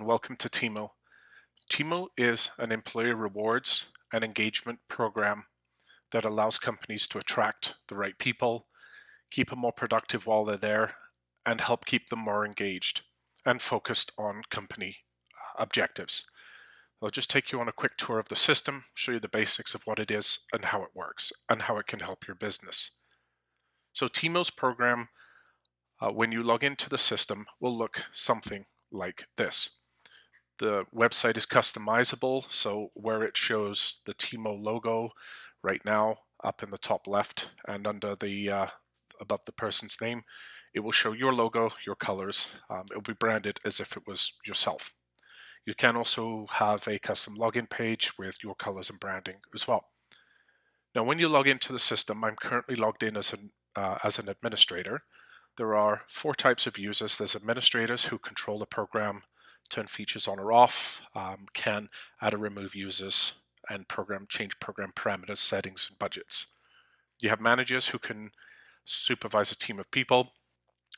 and welcome to Teamo. Teamo is an employee rewards and engagement program that allows companies to attract the right people, keep them more productive while they're there, and help keep them more engaged and focused on company objectives. I'll just take you on a quick tour of the system, show you the basics of what it is and how it works, and how it can help your business. So Teamo's program, when you log into the system, will look something like this. The website is customizable, so where it shows the Teamo logo right now up in the top left and under the above the person's name, it will show your logo, your colors. It will be branded as if it was yourself. You can also have a custom login page with your colors and branding as well. Now, when you log into the system, I'm currently logged in as an administrator. There are 4 types of users. There's administrators who control the program, turn features on or off, can add or remove users, and change program parameters, settings, and budgets. You have managers who can supervise a team of people,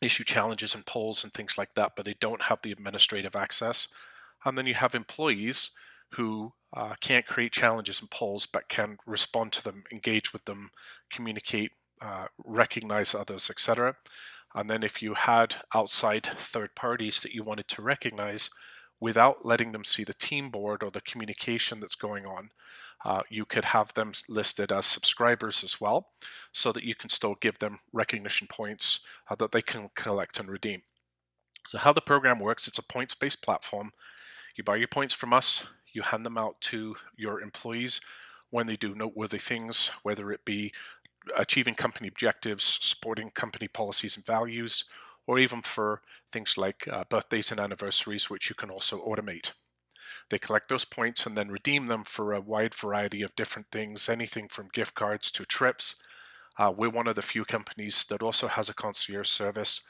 issue challenges and polls and things like that, but they don't have the administrative access. And then you have employees who can't create challenges and polls, but can respond to them, engage with them, communicate, recognize others, etc. And then if you had outside third parties that you wanted to recognize without letting them see the team board or the communication that's going on, you could have them listed as subscribers as well, so that you can still give them recognition points that they can collect and redeem. So how the program works, it's a points-based platform. You buy your points from us, you hand them out to your employees when they do noteworthy things, whether it be achieving company objectives, supporting company policies and values, or even for things like birthdays and anniversaries, which you can also automate. They collect those points and then redeem them for a wide variety of different things, anything from gift cards to trips. We're one of the few companies that also has a concierge service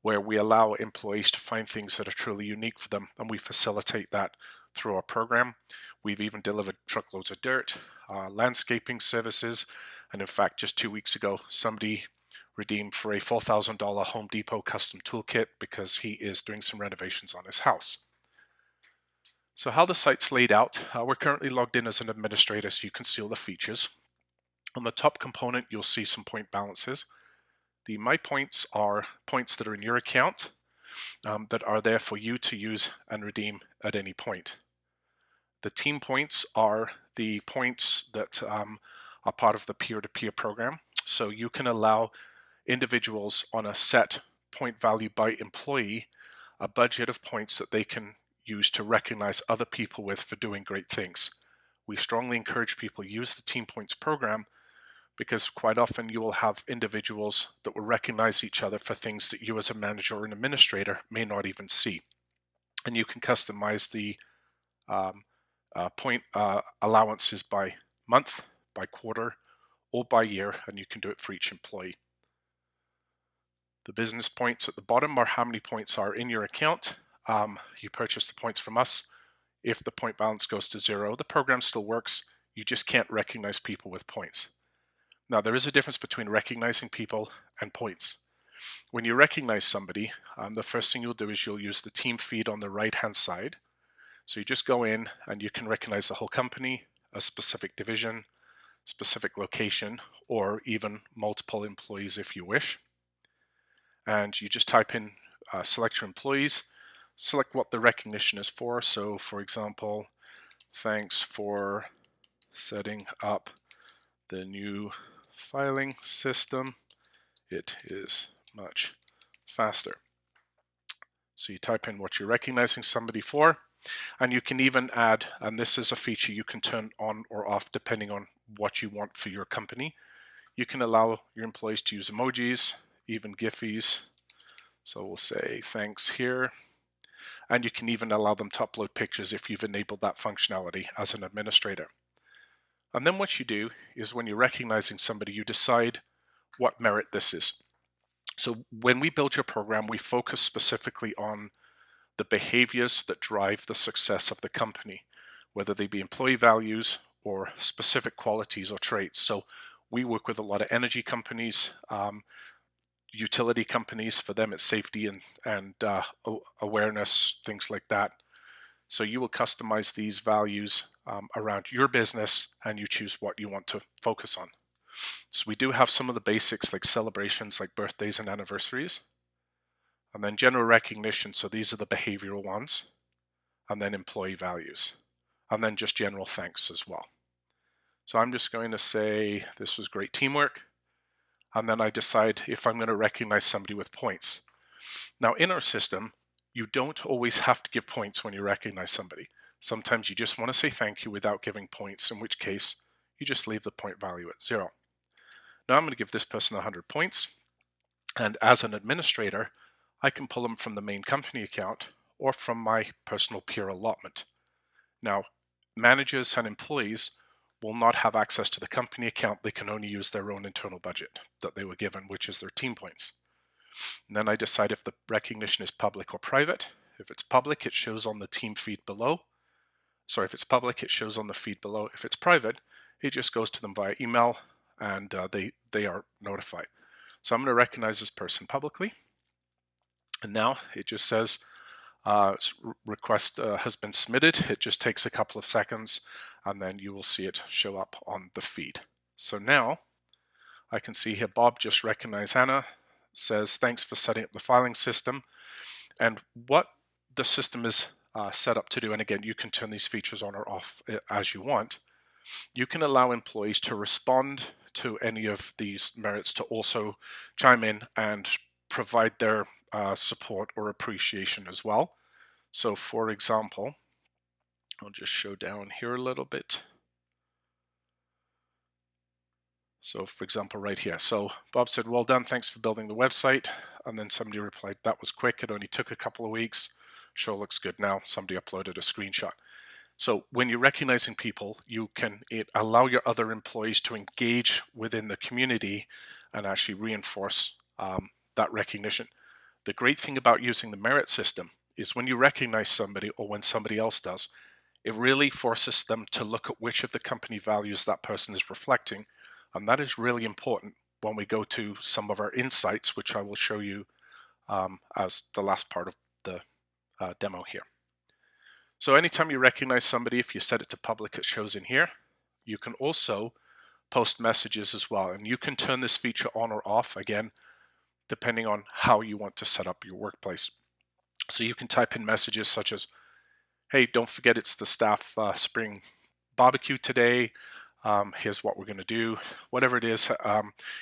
where we allow employees to find things that are truly unique for them, and we facilitate that through our program. We've even delivered truckloads of dirt, landscaping services, and in fact, just 2 weeks ago, somebody redeemed for a $4,000 Home Depot custom toolkit because he is doing some renovations on his house. So how the site's laid out, we're currently logged in as an administrator, so you can see all the features. On the top component, you'll see some point balances. The My Points are points that are in your account that are there for you to use and redeem at any point. The Team Points are the points that are part of the peer-to-peer program. So you can allow individuals on a set point value by employee a budget of points that they can use to recognize other people with for doing great things. We strongly encourage people to use the Team Points program because quite often you will have individuals that will recognize each other for things that you as a manager or an administrator may not even see. And you can customize the point allowances by month, by quarter, or by year, and you can do it for each employee. The business points at the bottom are how many points are in your account. You purchase the points from us. If the point balance goes to 0, the program still works. You just can't recognize people with points. Now, there is a difference between recognizing people and points. When you recognize somebody, the first thing you'll do is you'll use the team feed on the right-hand side. So you just go in and you can recognize the whole company, a specific division, specific location, or even multiple employees if you wish. And you just type in, select your employees, select what the recognition is for. So for example, thanks for setting up the new filing system. It is much faster. So you type in what you're recognizing somebody for, and you can even add, and this is a feature you can turn on or off depending on what you want for your company. You can allow your employees to use emojis, even Giphies. So we'll say thanks here. And you can even allow them to upload pictures if you've enabled that functionality as an administrator. And then what you do is when you're recognizing somebody, you decide what merit this is. So when we build your program, we focus specifically on the behaviors that drive the success of the company, whether they be employee values or specific qualities or traits. So we work with a lot of energy companies, utility companies. For them, it's safety and awareness, things like that. So you will customize these values around your business, and you choose what you want to focus on. So we do have some of the basics like celebrations like birthdays and anniversaries, and then general recognition. So these are the behavioral ones, and then employee values, and then just general thanks as well. So I'm just going to say this was great teamwork, and then I decide if I'm going to recognize somebody with points. Now in our system, you don't always have to give points when you recognize somebody. Sometimes you just want to say thank you without giving points, in which case you just leave the point value at 0. Now I'm going to give this person 100 points, and as an administrator, I can pull them from the main company account or from my personal peer allotment. Now, managers and employees will not have access to the company account. They can only use their own internal budget that they were given, which is their team points. And then I decide if the recognition is public or private. If it's public, it shows on the team feed below. Sorry, if it's public, it shows on the feed below. If it's private, it just goes to them via email, and they are notified. So I'm going to recognize this person publicly. And now it just says request has been submitted. It just takes a couple of seconds, and then you will see it show up on the feed. So now I can see here Bob just recognized Anna, says thanks for setting up the filing system. And what the system is set up to do, and again, you can turn these features on or off as you want. You can allow employees to respond to any of these merits to also chime in and provide their support or appreciation as well. So for example, I'll just show down here a little bit. So for example, right here. So Bob said, well done, thanks for building the website. And then somebody replied, that was quick, it only took a couple of weeks. Sure looks good now. Somebody uploaded a screenshot. So when you're recognizing people, you can allow your other employees to engage within the community and actually reinforce that recognition. The great thing about using the merit system is when you recognize somebody or when somebody else does, it really forces them to look at which of the company values that person is reflecting. And that is really important when we go to some of our insights, which I will show you as the last part of the demo here. So anytime you recognize somebody, if you set it to public, it shows in here. You can also post messages as well. And you can turn this feature on or off, again, depending on how you want to set up your workplace. So you can type in messages such as, hey, don't forget it's the staff spring barbecue today. Here's what we're going to do. Whatever it is,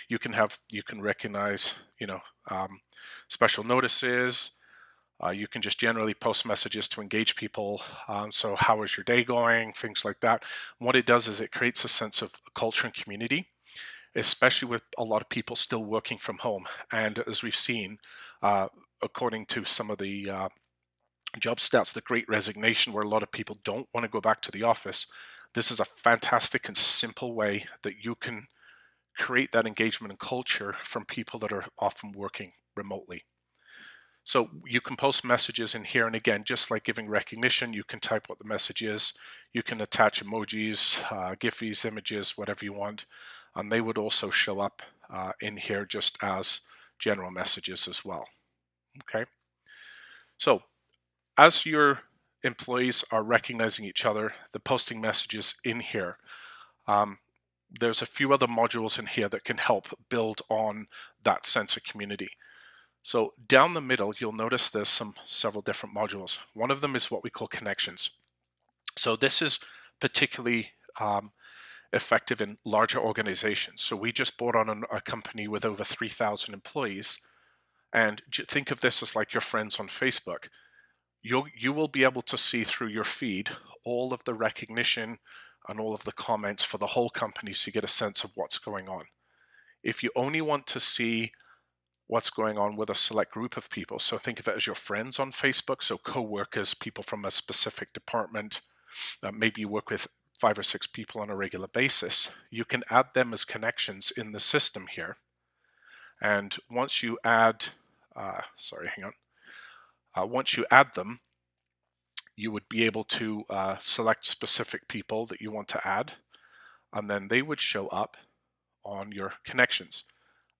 you can recognize, special notices. You can just generally post messages to engage people. So how is your day going? Things like that. And what it does is it creates a sense of culture and community, especially with a lot of people still working from home. And as we've seen, according to some of the job stats, the Great Resignation, where a lot of people don't want to go back to the office, this is a fantastic and simple way that you can create that engagement and culture from people that are often working remotely. So you can post messages in here, and again, just like giving recognition, you can type what the message is. You can attach emojis, GIFs, images, whatever you want, and they would also show up in here just as general messages as well. Okay. So as your employees are recognizing each other, the posting messages in here, there's a few other modules in here that can help build on that sense of community. So down the middle, you'll notice there's several different modules. One of them is what we call connections. So this is particularly effective in larger organizations. So we just brought on a company with over 3,000 employees, and think of this as like your friends on Facebook. You will be able to see through your feed all of the recognition and all of the comments for the whole company, so you get a sense of what's going on. If you only want to see what's going on with a select group of people, so think of it as your friends on Facebook, so co-workers, people from a specific department, maybe you work with 5 or 6 people on a regular basis, you can add them as connections in the system here. And once you add, once you add them, you would be able to select specific people that you want to add, and then they would show up on your connections.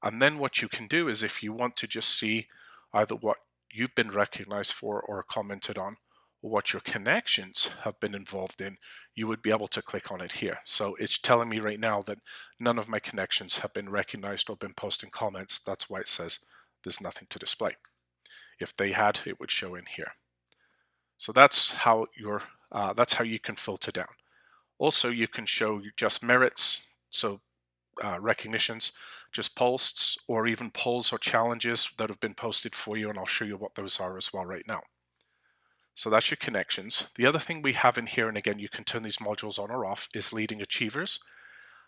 And then what you can do is if you want to just see either what you've been recognized for or commented on, or what your connections have been involved in, you would be able to click on it here. So it's telling me right now that none of my connections have been recognized or been posting comments. That's why it says there's nothing to display. If they had, it would show in here. So that's how you can filter down. Also, you can show just merits, so recognitions, just posts, or even polls or challenges that have been posted for you, and I'll show you what those are as well right now. So that's your connections. The other thing we have in here, and again, you can turn these modules on or off, is leading achievers.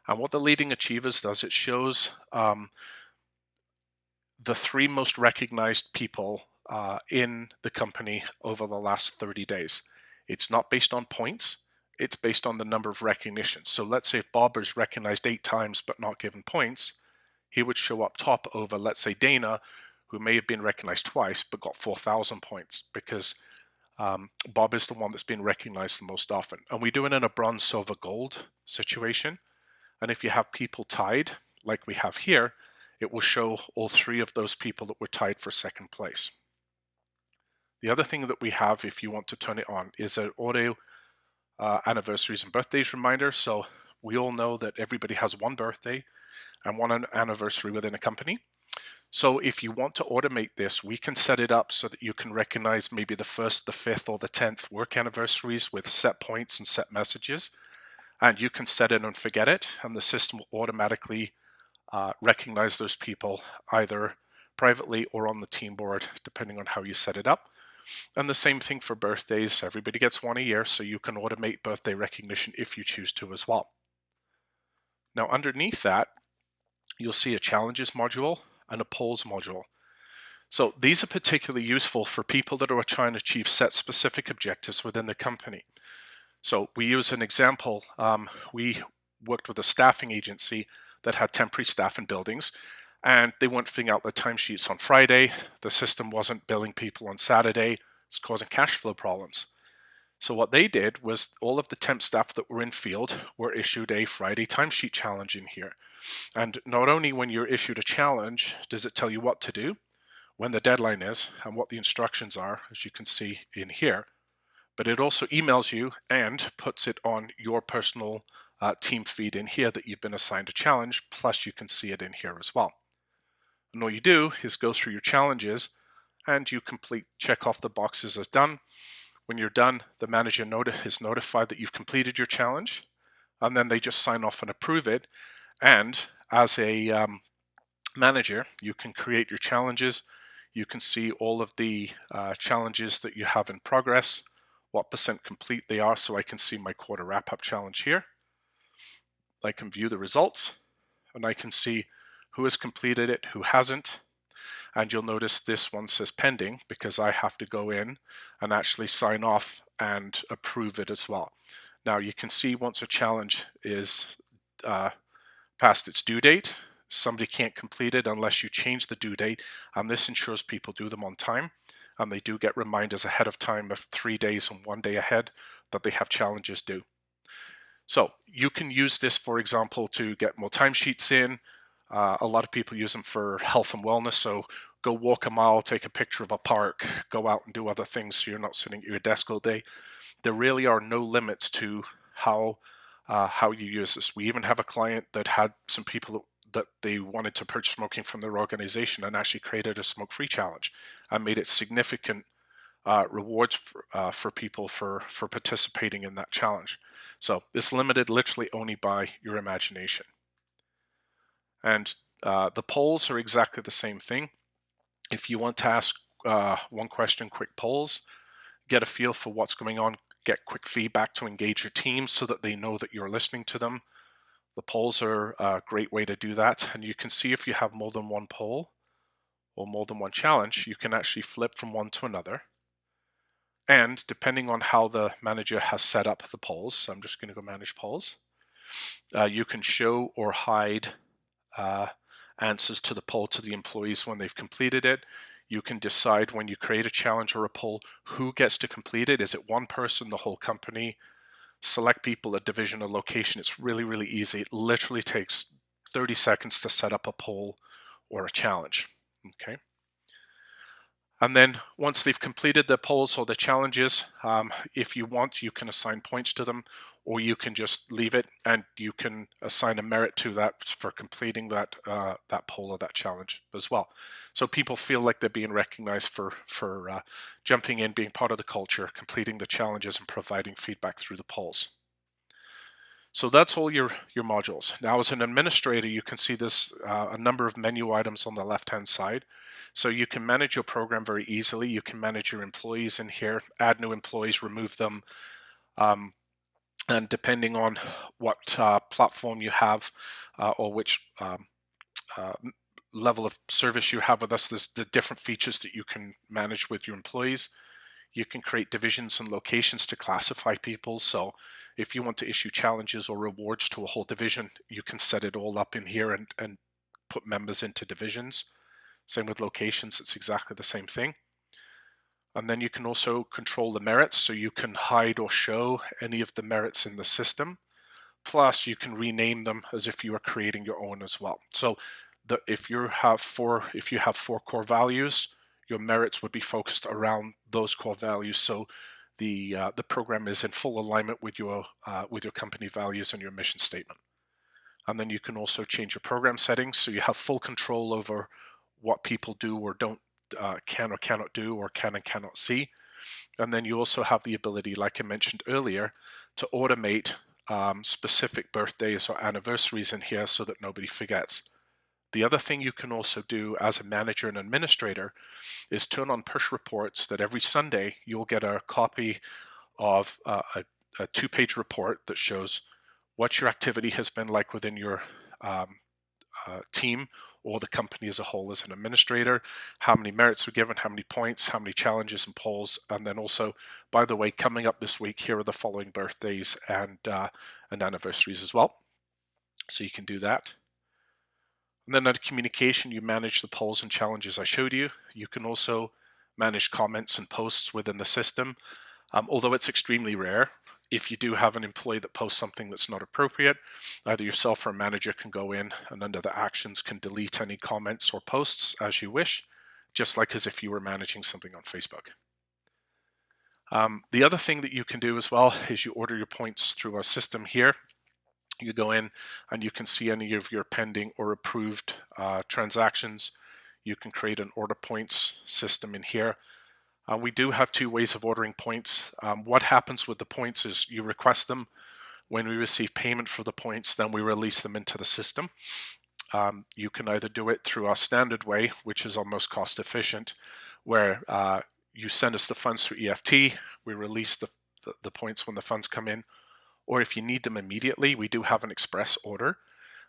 And what the leading achievers does, it shows the 3 most recognized people in the company over the last 30 days. It's not based on points, it's based on the number of recognitions. So let's say if Bob is recognized 8 times but not given points, he would show up top over, let's say, Dana, who may have been recognized twice but got 4,000 points because Bob is the one that's been recognized the most often. And we do it in a bronze, silver, gold situation. And if you have people tied, like we have here, it will show all 3 of those people that were tied for second place. The other thing that we have, if you want to turn it on, is an auto anniversaries and birthdays reminder. So we all know that everybody has one birthday and one anniversary within a company. So if you want to automate this, we can set it up so that you can recognize maybe the 1st, the 5th, or the 10th work anniversaries with set points and set messages. And you can set it and forget it, and the system will automatically recognize those people either privately or on the team board, depending on how you set it up. And the same thing for birthdays. Everybody gets one a year, so you can automate birthday recognition if you choose to as well. Now underneath that, you'll see a challenges module and a polls module. So these are particularly useful for people that are trying to achieve set specific objectives within the company. So we use an example. We worked with a staffing agency that had temporary staff in buildings, and they weren't filling out the timesheets on Friday. The system wasn't billing people on Saturday. It's causing cash flow problems. So what they did was all of the temp staff that were in field were issued a Friday timesheet challenge in here. And not only when you're issued a challenge does it tell you what to do, when the deadline is, and what the instructions are, as you can see in here, but it also emails you and puts it on your personal team feed in here that you've been assigned a challenge, plus you can see it in here as well. And all you do is go through your challenges and you check off the boxes as done. When you're done, the manager is notified that you've completed your challenge, and then they just sign off and approve it. And as a manager, you can create your challenges. You can see all of the challenges that you have in progress, what percent complete they are, so I can see my quarter wrap-up challenge here. I can view the results, and I can see who has completed it, who hasn't. And you'll notice this one says pending because I have to go in and actually sign off and approve it as well. Now you can see once a challenge is past its due date, somebody can't complete it unless you change the due date, and this ensures people do them on time. And they do get reminders ahead of time of 3 days and 1 day ahead that they have challenges due. So you can use this, for example, to get more timesheets in. A lot of people use them for health and wellness. So go walk a mile, take a picture of a park, go out and do other things so you're not sitting at your desk all day. There really are no limits to how you use this. We even have a client that had some people that they wanted to purge smoking from their organization and actually created a smoke-free challenge and made it significant rewards for people for participating in that challenge. So it's limited literally only by your imagination. And the polls are exactly the same thing. If you want to ask one question, quick polls, get a feel for what's going on, get quick feedback to engage your team so that they know that you're listening to them. The polls are a great way to do that. And you can see if you have more than one poll or more than one challenge, you can actually flip from one to another. And depending on how the manager has set up the polls, so I'm just going to go manage polls, you can show or hide answers to the poll to the employees when they've completed it. You can decide when you create a challenge or a poll who gets to complete it. Is it one person, the whole company? Select people, a division, a location. It's really, really easy. It literally takes 30 seconds to set up a poll or a challenge. Okay. And then once they've completed the polls or the challenges, if you want, you can assign points to them, or you can just leave it and you can assign a merit to that for completing that poll or that challenge as well. So people feel like they're being recognized for jumping in, being part of the culture, completing the challenges, and providing feedback through the polls. So that's all your modules. Now, as an administrator, you can see this a number of menu items on the left-hand side. So you can manage your program very easily. You can manage your employees in here, add new employees, remove them, and depending on what platform you have or which uh, level of service you have with us, there's the different features that you can manage with your employees. You can create divisions and locations to classify people. So if you want to issue challenges or rewards to a whole division, you can set it all up in here and put members into divisions. Same with locations, it's exactly the same thing. And then you can also control the merits, so you can hide or show any of the merits in the system. Plus, you can rename them as if you were creating your own as well. So if you have four core values, your merits would be focused around those core values. So the program is in full alignment with your company values and your mission statement. And then you can also change your program settings, so you have full control over what people do or don't can or cannot do, or can and cannot see. And then you also have the ability, like I mentioned earlier, to automate specific birthdays or anniversaries in here so that nobody forgets. The other thing you can also do as a manager and administrator is turn on push reports that every Sunday you'll get a copy of a two-page report that shows what your activity has been like within your team or the company as a whole as an administrator, how many merits were given, how many points, how many challenges and polls, and then also, by the way, coming up this week, here are the following birthdays and anniversaries as well. So you can do that. And then under communication, you manage the polls and challenges I showed you. You can also manage comments and posts within the system. Although it's extremely rare, if you do have an employee that posts something that's not appropriate, either yourself or a manager can go in and under the actions can delete any comments or posts as you wish, just like as if you were managing something on Facebook. The other thing that you can do as well is you order your points through our system here. You go in and you can see any of your pending or approved transactions. You can create an order points system in here. We do have two ways of ordering points. What happens with the points is you request them. When we receive payment for the points, then we release them into the system. You can either do it through our standard way, which is our most cost efficient, where you send us the funds through EFT, we release the points when the funds come in, or if you need them immediately, we do have an express order.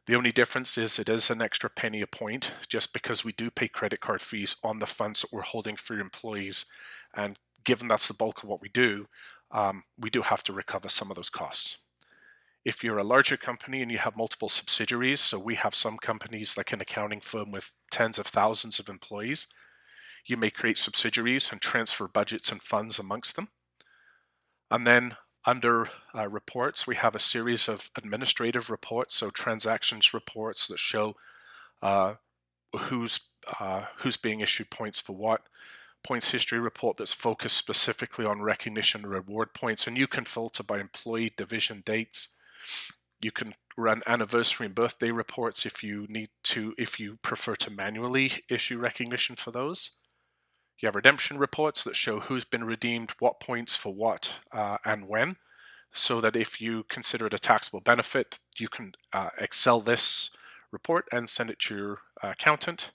The only difference is it is an extra penny a point, just because we do pay credit card fees on the funds that we're holding for your employees. And given that's the bulk of what we do have to recover some of those costs. If you're a larger company and you have multiple subsidiaries, so we have some companies like an accounting firm with tens of thousands of employees, you may create subsidiaries and transfer budgets and funds amongst them. And then under reports, we have a series of administrative reports, so transactions reports that show who's being issued points for what. Points history report that's focused specifically on recognition and reward points, and you can filter by employee, division, dates. You can run anniversary and birthday reports if you prefer to manually issue recognition for those. You have redemption reports that show who's been redeemed, what points for what, and when, so that if you consider it a taxable benefit, you can Excel this report and send it to your accountant.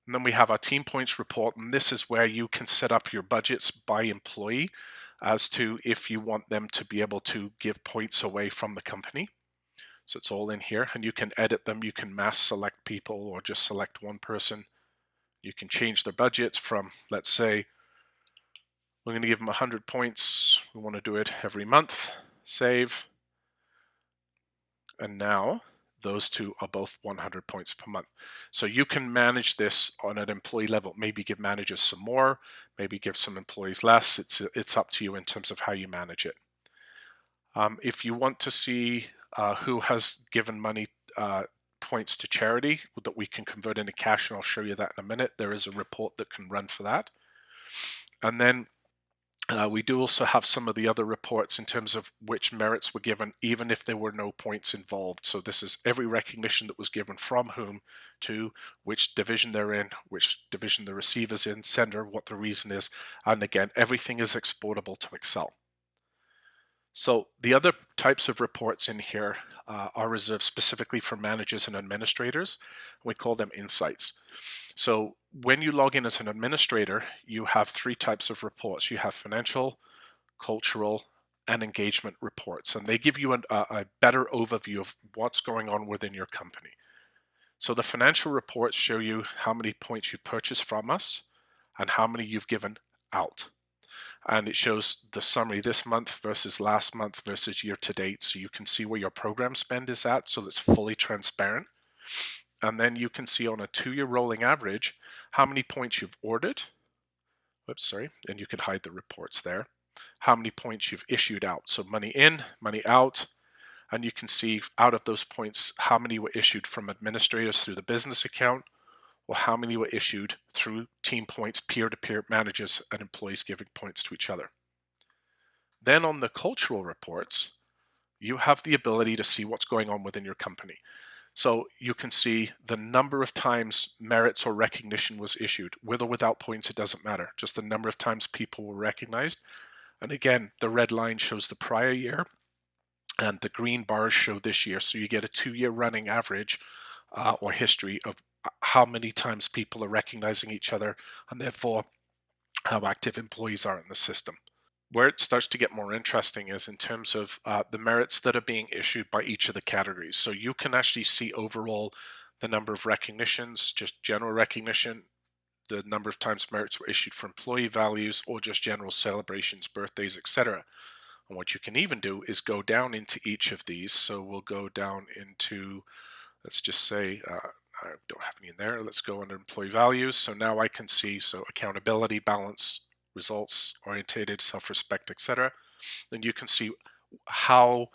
And then we have our team points report, and this is where you can set up your budgets by employee as to if you want them to be able to give points away from the company. So it's all in here, and you can edit them. You can mass select people or just select one person. You can change their budgets from, let's say, we're going to give them 100 points. We want to do it every month. Save. And now those two are both 100 points per month. So you can manage this on an employee level. Maybe give managers some more, maybe give some employees less. It's up to you in terms of how you manage it. If you want to see who has given money points to charity that we can convert into cash, and I'll show you that in a minute. There is a report that can run for that. And then we do also have some of the other reports in terms of which merits were given, even if there were no points involved. So this is every recognition that was given from whom to, which division they're in, which division the receiver's in, sender, what the reason is. And again, everything is exportable to Excel. So the other types of reports in here are reserved specifically for managers and administrators. We call them insights. So when you log in as an administrator, you have three types of reports. You have financial, cultural, and engagement reports, and they give you a better overview of what's going on within your company. So the financial reports show you how many points you've purchased from us and how many you've given out. And it shows the summary this month versus last month versus year to date, so you can see where your program spend is at, so that's fully transparent. And then you can see on a 2-year rolling average how many points you've ordered. Whoops, sorry, and you can hide the reports there. How many points you've issued out, so money in, money out, and you can see out of those points how many were issued from administrators through the business account, or how many were issued through team points, peer-to-peer managers and employees giving points to each other. Then on the cultural reports, you have the ability to see what's going on within your company. So you can see the number of times merits or recognition was issued. With or without points, it doesn't matter. Just the number of times people were recognized. And again, the red line shows the prior year and the green bars show this year. So you get a 2-year running average or history of how many times people are recognizing each other, and therefore how active employees are in the system. Where it starts to get more interesting is in terms of the merits that are being issued by each of the categories. So you can actually see overall the number of recognitions, just general recognition, the number of times merits were issued for employee values, or just general celebrations, birthdays, etc. And what you can even do is go down into each of these. So we'll go down into, let's just say, I don't have any in there. Let's go under employee values. So now I can see, so accountability, balance, results orientated, self-respect, etc. Then you can see how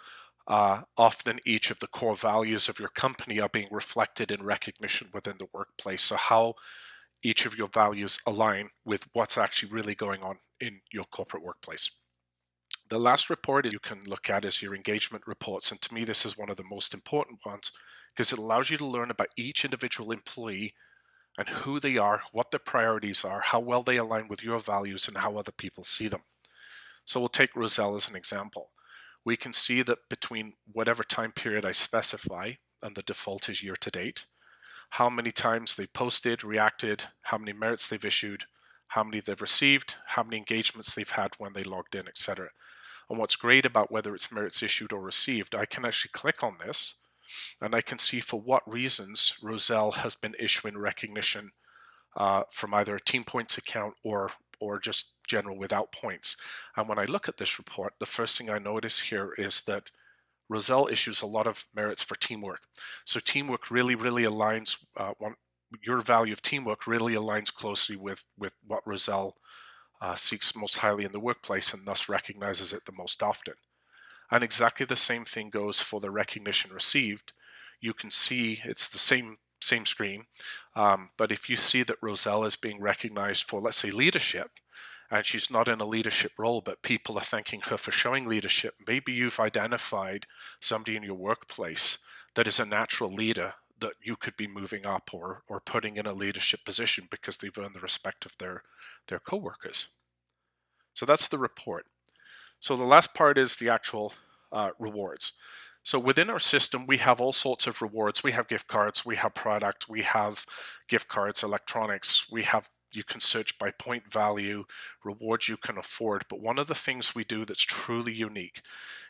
often each of the core values of your company are being reflected in recognition within the workplace. So how each of your values align with what's actually really going on in your corporate workplace. The last report you can look at is your engagement reports. And to me, this is one of the most important ones because it allows you to learn about each individual employee and who they are, what their priorities are, how well they align with your values, and how other people see them. So we'll take Roselle as an example. We can see that between whatever time period I specify, and the default is year to date, how many times they've posted, reacted, how many merits they've issued, how many they've received, how many engagements they've had when they logged in, etc. And what's great about whether it's merits issued or received, I can actually click on this and I can see for what reasons Roselle has been issuing recognition from either a team points account or just general without points. And when I look at this report, the first thing I notice here is that Roselle issues a lot of merits for teamwork. So teamwork really aligns, your value of teamwork really aligns closely with what Roselle seeks most highly in the workplace and thus recognizes it the most often. And exactly the same thing goes for the recognition received. You can see it's the same screen, but if you see that Roselle is being recognized for, let's say, leadership, and she's not in a leadership role, but people are thanking her for showing leadership, maybe you've identified somebody in your workplace that is a natural leader that you could be moving up or putting in a leadership position because they've earned the respect of their coworkers. So that's the report. So the last part is the actual rewards. So within our system, we have all sorts of rewards. We have gift cards, we have product, we have gift cards, electronics, you can search by point value, rewards you can afford. But one of the things we do that's truly unique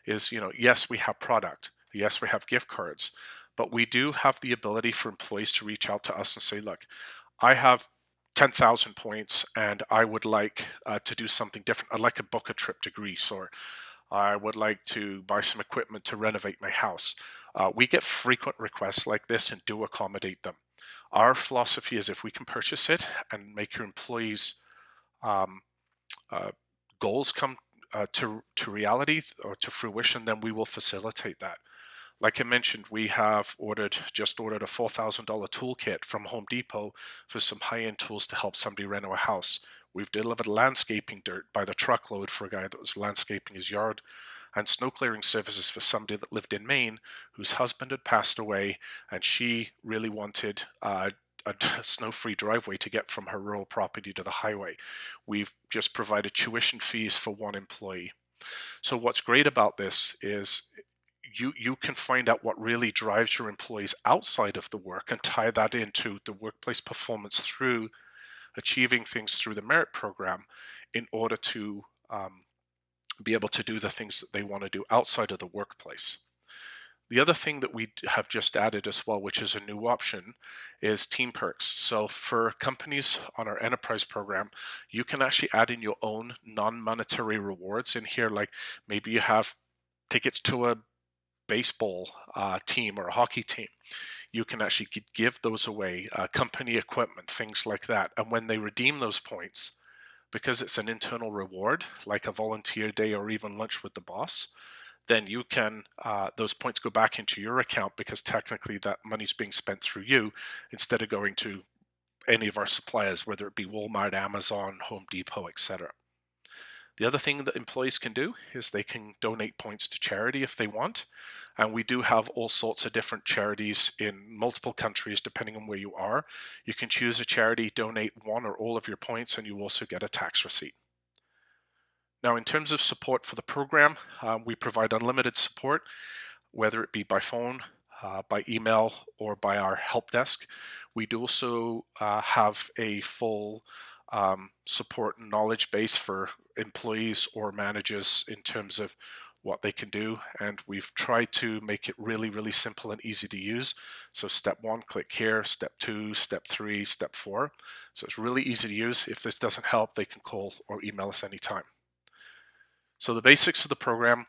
is, yes, we have product, yes, we have gift cards, but we do have the ability for employees to reach out to us and say, look, I have 10,000 points and I would like to do something different. I'd like to book a trip to Greece, or I would like to buy some equipment to renovate my house. We get frequent requests like this and do accommodate them. Our philosophy is if we can purchase it and make your employees' goals come to reality or to fruition, then we will facilitate that. Like I mentioned, we have just ordered a $4,000 toolkit from Home Depot for some high-end tools to help somebody reno a house. We've delivered landscaping dirt by the truckload for a guy that was landscaping his yard, and snow clearing services for somebody that lived in Maine whose husband had passed away, and she really wanted a snow-free driveway to get from her rural property to the highway. We've just provided tuition fees for one employee. So what's great about this is you can find out what really drives your employees outside of the work and tie that into the workplace performance through achieving things through the merit program in order to be able to do the things that they want to do outside of the workplace. The other thing that we have just added as well, which is a new option, is team perks. So for companies on our enterprise program, you can actually add in your own non-monetary rewards in here, like maybe you have tickets to a baseball team or a hockey team. You can actually give those away, company equipment, things like that. And when they redeem those points, because it's an internal reward, like a volunteer day or even lunch with the boss, then you can, those points go back into your account because technically that money's being spent through you instead of going to any of our suppliers, whether it be Walmart, Amazon, Home Depot, etc. The other thing that employees can do is they can donate points to charity if they want. And we do have all sorts of different charities in multiple countries, depending on where you are. You can choose a charity, donate one or all of your points, and you also get a tax receipt. Now, in terms of support for the program, we provide unlimited support, whether it be by phone, by email, or by our help desk. We do also have a full support and knowledge base for employees or managers in terms of what they can do, and we've tried to make it really, really simple and easy to use. So step 1, click here, step 2, step 3, step 4. So it's really easy to use. If this doesn't help, they can call or email us anytime. So the basics of the program: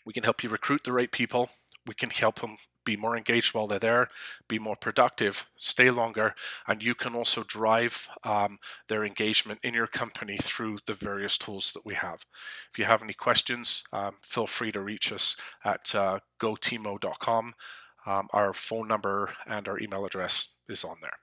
we can help you recruit the right people. We can help them be more engaged while they're there, be more productive, stay longer, and you can also drive their engagement in your company through the various tools that we have. If you have any questions, feel free to reach us at goteamo.com. Our phone number and our email address is on there.